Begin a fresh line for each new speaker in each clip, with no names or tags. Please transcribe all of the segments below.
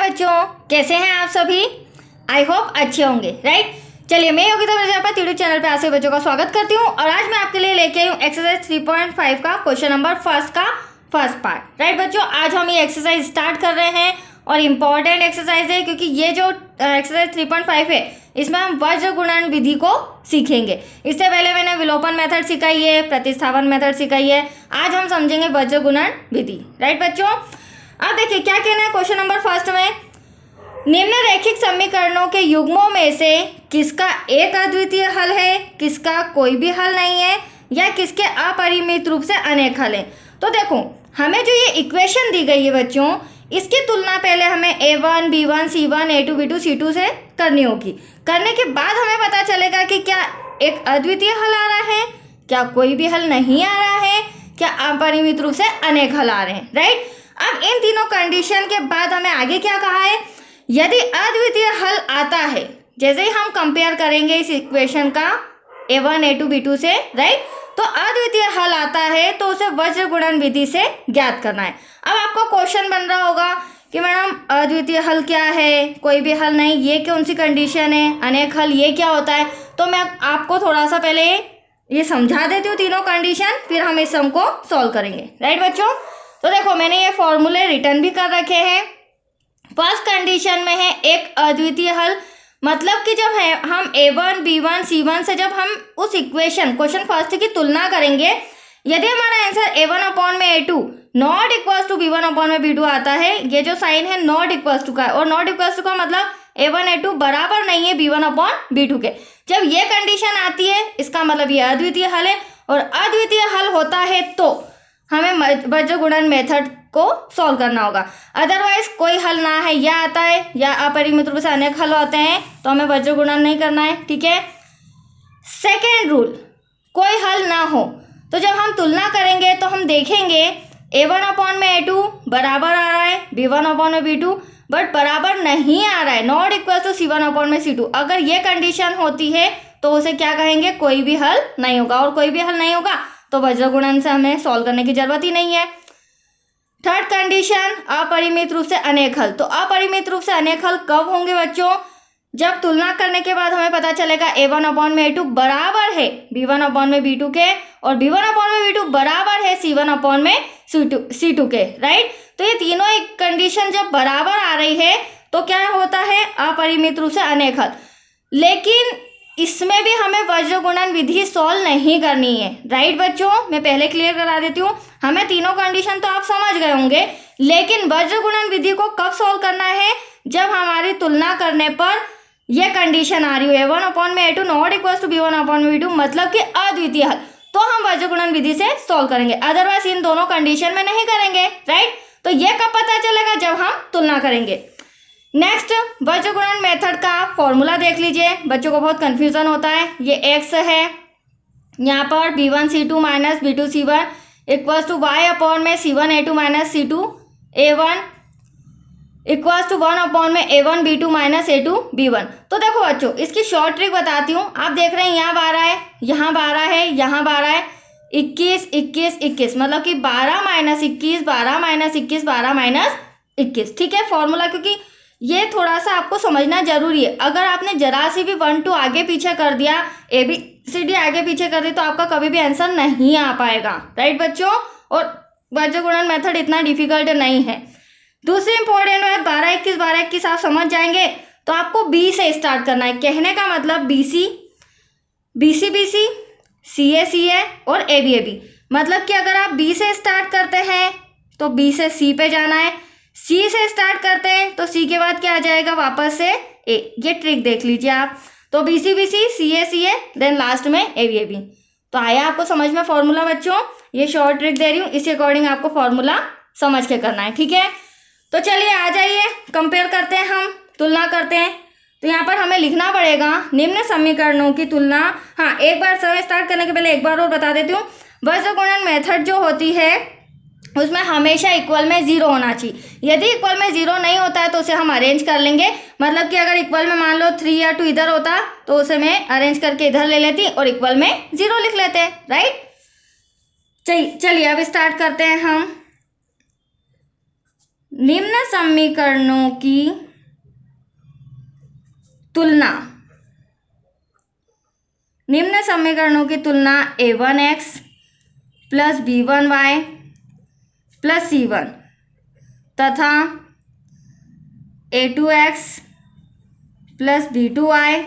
बच्चों, कैसे हैं आप सभी। आई होप अच्छे होंगे, राइट। चलिए, मैं योगिता मिर्जा यूट्यूब चैनल पे आप सभी बच्चों का स्वागत करती हूँ और आज मैं आपके लिए लेके आई हूँ एक्सरसाइज 3.5 का क्वेश्चन नंबर फर्स्ट का फर्स्ट पार्ट। राइट बच्चों, आज हम ये एक्सरसाइज स्टार्ट कर रहे हैं और इम्पॉर्टेंट एक्सरसाइज है क्योंकि ये जो एक्सरसाइज 3.5 है इसमें हम वज्र गुणन विधि को सीखेंगे। इससे पहले मैंने विलोपन मेथड सिखाई है, प्रतिस्थापन मेथड सिखाई है, आज हम समझेंगे वज्र गुणन विधि। राइट बच्चों, अब देखिए क्या कहना है क्वेश्चन नंबर फर्स्ट में। निम्न रैखिक समीकरणों के युग्मों में से किसका एक अद्वितीय हल है, किसका कोई भी हल नहीं है, या किसके अपरिमित रूप से अनेक हल हैं। तो देखो, हमें जो ये इक्वेशन दी गई है बच्चों, इसकी तुलना पहले हमें a1 b1 c1 a2 b2 c2 से करनी होगी। करने के बाद हमें पता चलेगा कि क्या एक अद्वितीय हल आ रहा है, क्या कोई भी हल नहीं आ रहा है, क्या अपरिमित रूप से अनेक हल आ रहे हैं। राइट, अब इन तीनों कंडीशन के बाद हमें आगे क्या कहा है, यदि अद्वितीय हल आता है, जैसे ही हम कंपेयर करेंगे इस इक्वेशन का a1 a2 b2 से, राइट, तो अद्वितीय हल आता है तो उसे वज्र गुणन विधि से ज्ञात करना है। अब आपको क्वेश्चन बन रहा होगा कि मैडम अद्वितीय हल क्या है, कोई भी हल नहीं, ये कौन सी कंडीशन है, अनेक हल ये क्या होता है। तो मैं आपको थोड़ा सा पहले ये समझा देती हूँ तीनों कंडीशन, फिर हम इस सम को सॉल्व करेंगे। राइट बच्चों, तो देखो मैंने ये फॉर्मूले रिटर्न भी कर रखे हैं। फर्स्ट कंडीशन में है एक अद्वितीय हल, मतलब कि जब है हम a1 b1 c1 से जब हम उस इक्वेशन क्वेश्चन फर्स्ट की तुलना करेंगे, यदि हमारा आंसर a1 अपॉन में a2 not equals to b1 upon में b2 आता है, ये जो साइन है नॉट इक्वल्स टू का, और नॉट इक्वल्स टू का मतलब a1 a2 बराबर नहीं है b1 अपॉन b2 के। जब ये कंडीशन आती है इसका मतलब ये अद्वितीय हल है, और अद्वितीय हल होता है तो हमें वज्र गुणन मेथड को सॉल्व करना होगा। अदरवाइज कोई हल ना है, या आता है या अपरिमित रूप से अनेक हल होते हैं, तो हमें वज्र गुणन नहीं करना है। ठीक है। सेकेंड रूल, कोई हल ना हो तो जब हम तुलना करेंगे तो हम देखेंगे a1 अपॉन में a2 बराबर आ रहा है b1 अपॉन में b2, बट बराबर नहीं आ रहा है, not equal to c1 upon में c2। अगर ये कंडीशन होती है तो उसे क्या कहेंगे, कोई भी हल नहीं होगा, और कोई भी हल नहीं होगा तो वज्र गुणन से हमें सॉल्व करने की जरूरत ही नहीं है। थर्ड कंडीशन, अपरिमित रूप से अनेक हल। तो अपरिमित रूप से अनेक हल कब होंगे बच्चों, जब तुलना करने के बाद हमें पता चलेगा a1 अपॉन में a2 बराबर है b1 अपॉन में b2 के, और b1 अपॉन में b2 बराबर है c1 अपॉन में c2 के। राइट, तो ये तीनों एक कंडीशन जब बराबर आ रही है तो क्या होता है, अपरिमित रूप से अनेक हल। लेकिन इसमें भी हमें वज्र गुणन विधि सॉल्व नहीं करनी है। राइट बच्चों, मैं पहले क्लियर करा देती हूँ, हमें तीनों कंडीशन तो आप समझ गए होंगे, लेकिन वज्र गुणन विधि को कब सॉल्व करना है, जब हमारी तुलना करने पर यह कंडीशन आ रही है a1 अपॉन में a2 not equal to b1 upon में b2, मतलब कि अद्वितीय हल, तो हम वज्र गुणन विधि से सॉल्व करेंगे। अदरवाइज इन दोनों कंडीशन में नहीं करेंगे। राइट, तो यह कब पता चलेगा, जब हम तुलना करेंगे। नेक्स्ट, वज्र गुणन मेथड का फॉर्मूला देख लीजिए, बच्चों को बहुत कंफ्यूजन होता है। ये x है, यहाँ पर b1 c2 minus b2 c1 equals to y upon में c1 a2 minus c2 a1 equals to 1 upon में a1 b2 minus a2 b1। तो देखो बच्चों, इसकी शॉर्ट ट्रिक बताती हूँ। आप देख रहे हैं यहाँ 12 है, यहाँ 12 है, यहाँ 12 है, 21 21 21, मतलब कि 12 माइनस 21 12 माइनस 21 12 माइनस 21। ठीक है, फॉर्मूला, क्योंकि ये थोड़ा सा आपको समझना जरूरी है। अगर आपने जरा सी भी 1 2 आगे पीछे कर दिया, ABCD आगे पीछे कर दी, तो आपका कभी भी आंसर नहीं आ पाएगा। राइट बच्चों, और वज्र गुणन मेथड इतना डिफिकल्ट नहीं है। दूसरी इंपॉर्टेंट बात, 12 21 आप समझ जाएंगे तो आपको B से स्टार्ट करना है। कहने का मतलब BC BC CA CA और AB AB, मतलब कि अगर आप B से स्टार्ट करते हैं तो B से C पे जाना है, C से स्टार्ट करते हैं तो C के बाद क्या आ जाएगा, वापस से A। ये ट्रिक देख लीजिए आप। तो BC CA CA then last में AB AB। तो आया आपको समझ में फॉर्मूला बच्चों, ये शॉर्ट ट्रिक दे रही हूँ, इसी अकॉर्डिंग आपको फॉर्मूला समझ के करना है। ठीक है, तो चलिए आ जाइए, कंपेयर करते हैं, हम तुलना करते हैं। तो यहाँ पर हमें लिखना पड़ेगा निम्न समीकरणों की तुलना। हाँ, एक बार समय स्टार्ट करने के पहले एक बार और बता देती हूँ, वज्र गुणन मेथड जो होती है उसमें हमेशा इक्वल में 0 होना चाहिए। यदि इक्वल में 0 नहीं होता है तो उसे हम अरेंज कर लेंगे, मतलब कि अगर इक्वल में मान लो 3 या 2 इधर होता तो उसे मैं अरेंज करके इधर ले लेती और इक्वल में 0 लिख लेते। राइट, चलिए अब स्टार्ट करते हैं हम। निम्न समीकरणों की तुलना, निम्न समीकरणों की तुलना a1x plus b1y plus c1 तथा a2x plus b2y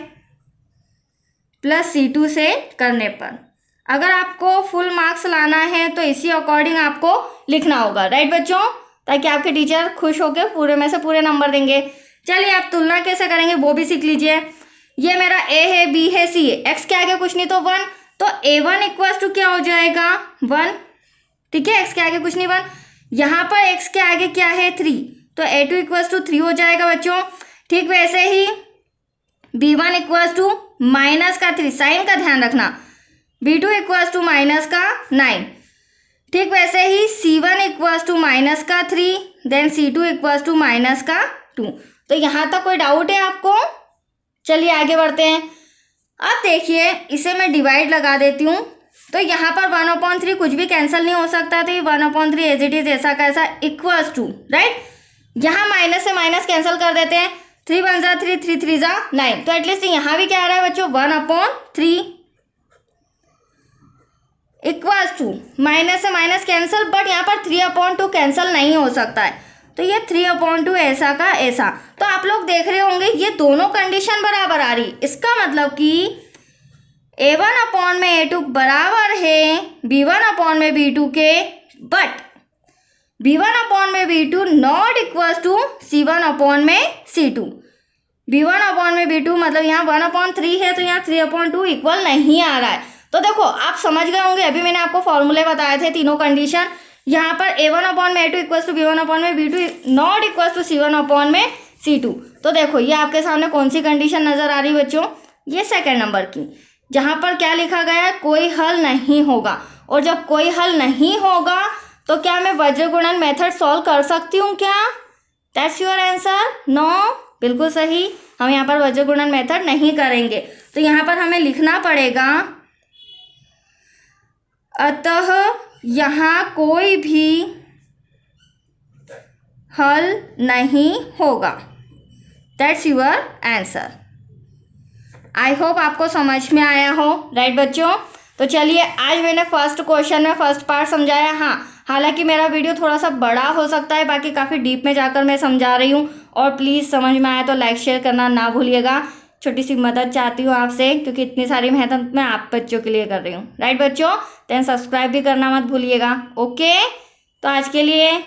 plus c2 से करने पर, अगर आपको फुल मार्क्स लाना है तो इसी अकॉर्डिंग आपको लिखना होगा, राइट बच्चों, ताकि आपके टीचर खुश होकर पूरे में से पूरे नंबर देंगे। चलिए आप तुलना कैसे करेंगे वो भी सीख लीजिए। ये मेरा a है, b है, c है, x के आगे कुछ नहीं तो 1, तो a1 इक्वल्स टू क्या हो जाएगा 1, ठीक है, x के आगे कुछ नहीं 1, यहाँ पर x के आगे क्या है 3, तो a2 इक्वल्स टू 3 हो जाएगा बच्चों। ठीक वैसे ही b1 इक्वल्स टू माइनस का 3, साइन का ध्यान रखना, b2 इक्वल्स टू माइनस का 9, ठीक वैसे ही c1 इक्वल्स टू माइनस का 3, then c2 equals to minus का 2। तो यहाँ तक कोई डाउट है आपको? चलिए आगे बढ़ते हैं। अब देखिए इसे मैं डिवाइड लगा देती हूँ, तो यहाँ पर 1/3 कुछ भी कैंसिल नहीं हो सकता, तो ये 1/3 एज इट इज ऐसा कैसा इक्वल्स टू, राइट, यहाँ माइनस से माइनस कैंसिल कर देते हैं, 3 1 जा 3, 3 3 जा 9, तो एटलीस्ट यहाँ भी क्या आ रहा है बच्चों 1/3 इक्वल्स टू, माइनस से माइनस कैंसिल, बट यहाँ पर 3/2 कैंसिल नहीं हो सकता है, तो ये 3/2 ऐसा का ऐसा। तो आप लोग देख रहे होंगे ये दोनों कंडीशन बराबर आ रही, इसका मतलब कि a1 में a2 बराबर है b1 में b2 के, बट b1 में b2 not equals to c1 में c2। b1 में b2 मतलब यहाँ 1/3 है, तो यहाँ 3/2 इक्वल नहीं आ रहा है। तो देखो आप समझ गए होंगे, अभी मैंने आपको फॉर्मूले बताए थे तीनों कंडीशन, यहाँ पर a1 में a2 इक्वल्स टू b1 में b2 not equals to c1 में c2। तो देखो ये आपके सामने कौन सी कंडीशन नजर आ रही बच्चों, ये सेकंड नंबर की, जहाँ पर क्या लिखा गया है कोई हल नहीं होगा, और जब कोई हल नहीं होगा तो क्या मैं वज्र गुणन मेथड सॉल्व कर सकती हूँ क्या? दैट्स योर आंसर, नो, बिल्कुल सही, हम यहाँ पर वज्र गुणन मेथड नहीं करेंगे। तो यहाँ पर हमें लिखना पड़ेगा अतः यहाँ कोई भी हल नहीं होगा, that's your answer. I hope आपको समझ में आया हो, राइट बच्चों। तो चलिए आज मैंने फर्स्ट क्वेश्चन में फर्स्ट पार्ट समझाया, हाँ हालांकि मेरा वीडियो थोड़ा सा बड़ा हो सकता है, बाकी काफ़ी डीप में जाकर मैं समझा रही हूँ, और प्लीज़ समझ में आया तो लाइक शेयर करना ना भूलिएगा, छोटी सी मदद चाहती हूँ आपसे, क्योंकि इतनी सारी मेहनत मैं आप बच्चों के लिए कर रही हूँ, राइट बच्चों। देन सब्सक्राइब भी करना मत भूलिएगा, ओके। तो आज के लिए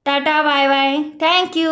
tata bye bye, thank you.